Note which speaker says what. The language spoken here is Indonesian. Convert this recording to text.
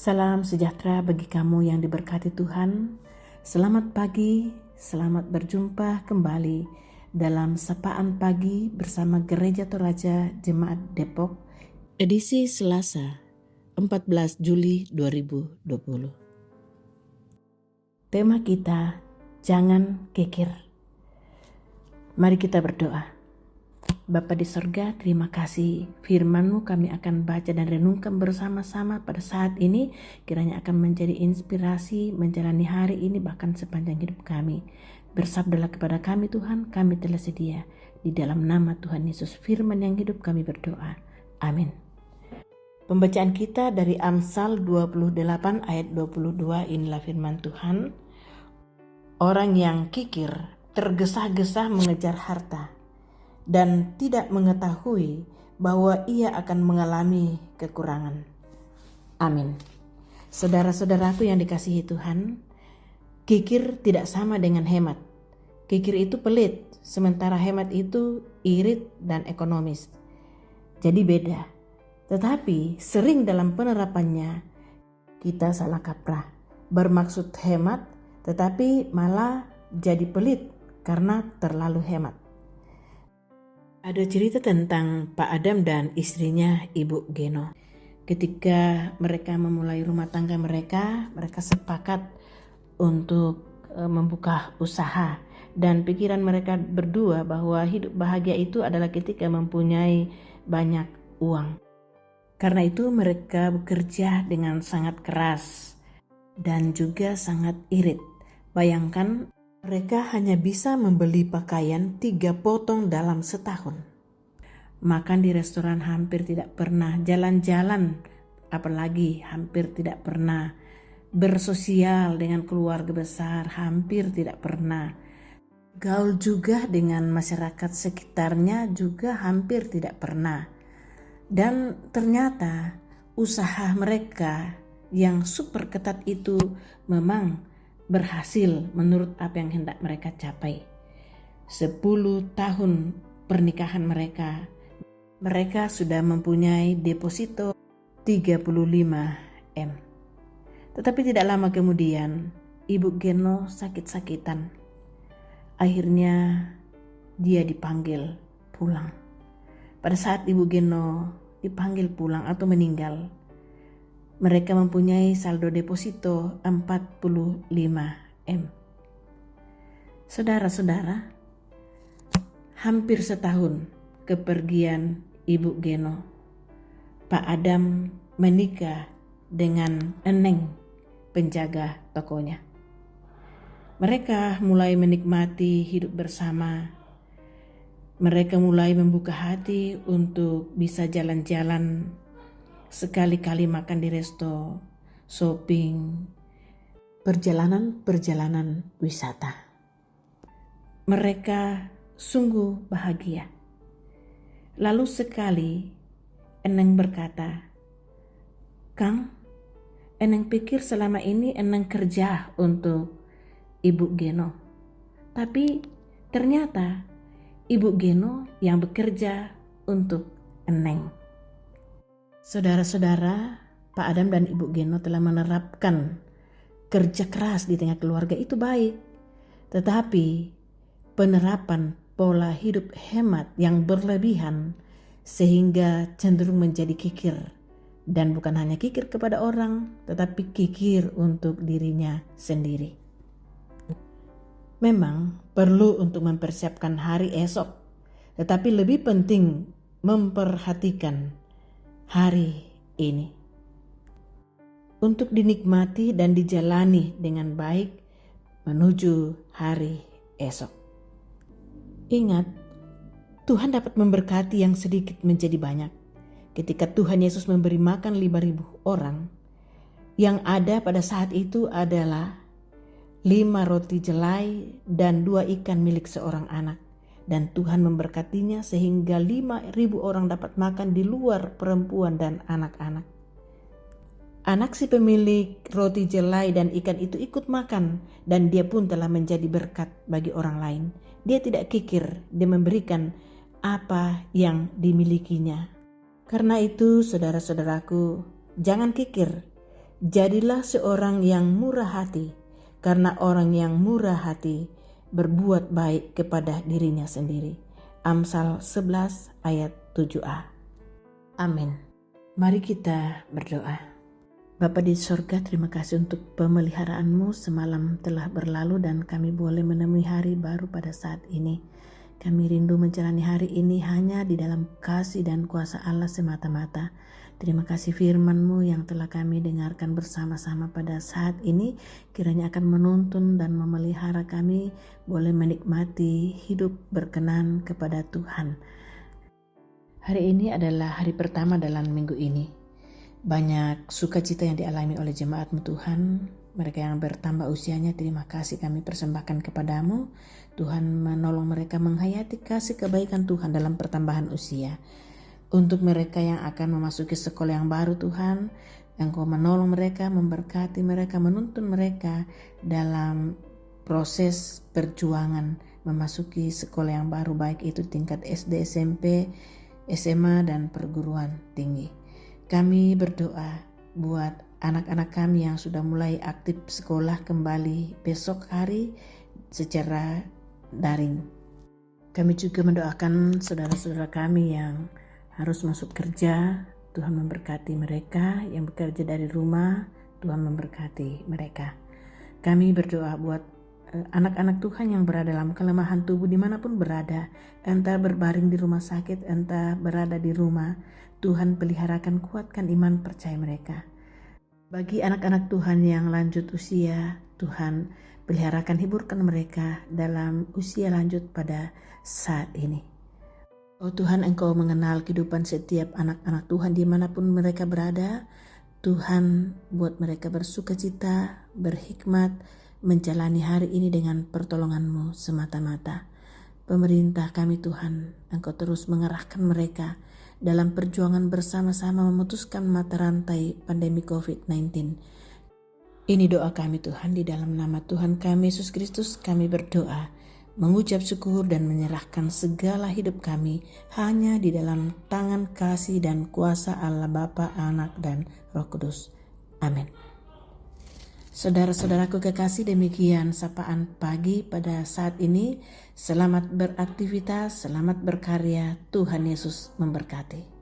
Speaker 1: Salam sejahtera bagi kamu yang diberkati Tuhan. Selamat pagi, selamat berjumpa kembali dalam Sapaan Pagi bersama Gereja Toraja Jemaat Depok, edisi Selasa, 14 Juli 2020. Tema kita, jangan kikir. Mari kita berdoa. Bapa di sorga, terima kasih firman-Mu kami akan baca dan renungkan bersama-sama pada saat ini. Kiranya akan menjadi inspirasi menjalani hari ini bahkan sepanjang hidup kami. Bersabdalah kepada kami Tuhan, kami telah sedia. Di dalam nama Tuhan Yesus firman yang hidup kami berdoa. Amin. Pembacaan kita dari Amsal 28 ayat 22, inilah firman Tuhan. Orang yang kikir tergesa-gesa mengejar harta dan tidak mengetahui bahwa ia akan mengalami kekurangan. Amin. Saudara-saudaraku yang dikasihi Tuhan, kikir tidak sama dengan hemat. Kikir itu pelit, sementara hemat itu irit dan ekonomis. Jadi beda. Tetapi sering dalam penerapannya kita salah kaprah. Bermaksud hemat, tetapi malah jadi pelit karena terlalu hemat. Ada cerita tentang Pak Adam dan istrinya Ibu Geno. Ketika mereka memulai rumah tangga mereka sepakat untuk membuka usaha. Dan pikiran mereka berdua bahwa hidup bahagia itu adalah ketika mempunyai banyak uang. Karena itu mereka bekerja dengan sangat keras dan juga sangat irit. Bayangkan, mereka hanya bisa membeli pakaian 3 potong dalam setahun. Makan di restoran hampir tidak pernah, jalan-jalan apalagi hampir tidak pernah. Bersosial dengan keluarga besar hampir tidak pernah. Gaul juga dengan masyarakat sekitarnya juga hampir tidak pernah. Dan ternyata usaha mereka yang super ketat itu memang berhasil menurut apa yang hendak mereka capai. 10 tahun pernikahan mereka sudah mempunyai deposito 35 M. Tetapi tidak lama kemudian Ibu Geno sakit-sakitan. Akhirnya dia dipanggil pulang. Pada saat Ibu Geno dipanggil pulang atau meninggal, mereka mempunyai saldo deposito 45 M. Saudara-saudara, hampir setahun kepergian Ibu Geno, Pak Adam menikah dengan Eneng, penjaga tokonya. Mereka mulai menikmati hidup bersama. Mereka mulai membuka hati untuk bisa jalan-jalan, sekali-kali makan di resto, shopping, perjalanan wisata. Mereka sungguh bahagia. Lalu sekali Eneng berkata, "Kang, Eneng pikir selama ini Eneng kerja untuk Ibu Geno. Tapi ternyata Ibu Geno yang bekerja untuk Eneng." Saudara-saudara, Pak Adam dan Ibu Geno telah menerapkan kerja keras di tengah keluarga itu baik. Tetapi penerapan pola hidup hemat yang berlebihan sehingga cenderung menjadi kikir. Dan bukan hanya kikir kepada orang, tetapi kikir untuk dirinya sendiri. Memang perlu untuk mempersiapkan hari esok, tetapi lebih penting memperhatikan hari ini untuk dinikmati dan dijalani dengan baik menuju hari esok. Ingat, Tuhan dapat memberkati yang sedikit menjadi banyak. Ketika Tuhan Yesus memberi makan 5.000 orang, yang ada pada saat itu adalah 5 roti jelai dan 2 ikan milik seorang anak. Dan Tuhan memberkatinya sehingga 5.000 orang dapat makan di luar perempuan dan anak-anak. Anak si pemilik roti jelai dan ikan itu ikut makan dan dia pun telah menjadi berkat bagi orang lain. Dia tidak kikir, dia memberikan apa yang dimilikinya. Karena itu saudara-saudaraku, jangan kikir. Jadilah seorang yang murah hati, karena orang yang murah hati berbuat baik kepada dirinya sendiri. Amsal 11 ayat 7a. Amin. Mari kita berdoa. Bapa di sorga, terima kasih untuk pemeliharaanmu. Semalam telah berlalu dan kami boleh menemui hari baru pada saat ini. Kami rindu menjalani hari ini hanya di dalam kasih dan kuasa Allah semata-mata. Terima kasih firman-Mu yang telah kami dengarkan bersama-sama pada saat ini. Kiranya akan menuntun dan memelihara kami boleh menikmati hidup berkenan kepada Tuhan. Hari ini adalah hari pertama dalam minggu ini. Banyak sukacita yang dialami oleh jemaat-Mu Tuhan. Mereka yang bertambah usianya, terima kasih kami persembahkan kepadamu. Tuhan menolong mereka menghayati kasih kebaikan Tuhan dalam pertambahan usia. Untuk mereka yang akan memasuki sekolah yang baru Tuhan, Engkau menolong mereka, memberkati mereka, menuntun mereka dalam proses perjuangan memasuki sekolah yang baru, baik itu tingkat SD, SMP, SMA, dan perguruan tinggi. Kami berdoa buat anak-anak kami yang sudah mulai aktif sekolah kembali besok hari secara daring. Kami juga mendoakan saudara-saudara kami yang harus masuk kerja. Tuhan memberkati mereka yang bekerja dari rumah. Tuhan memberkati mereka. Kami berdoa buat anak-anak Tuhan yang berada dalam kelemahan tubuh dimanapun berada, entah berbaring di rumah sakit, entah berada di rumah. Tuhan peliharakan, kuatkan iman percaya mereka. Bagi anak-anak Tuhan yang lanjut usia, Tuhan peliharakan, hiburkan mereka dalam usia lanjut pada saat ini. Oh Tuhan, Engkau mengenal kehidupan setiap anak-anak Tuhan dimanapun mereka berada. Tuhan buat mereka bersukacita, berhikmat, menjalani hari ini dengan pertolongan-Mu semata-mata. Pemerintah kami Tuhan, Engkau terus mengerahkan mereka dalam perjuangan bersama-sama memutuskan mata rantai pandemi COVID-19. Ini doa kami Tuhan, di dalam nama Tuhan kami Yesus Kristus kami berdoa, mengucap syukur dan menyerahkan segala hidup kami hanya di dalam tangan kasih dan kuasa Allah Bapa, Anak, dan Roh Kudus. Amin. Saudara-saudaraku kekasih, demikian sapaan pagi pada saat ini. Selamat beraktivitas, selamat berkarya. Tuhan Yesus memberkati.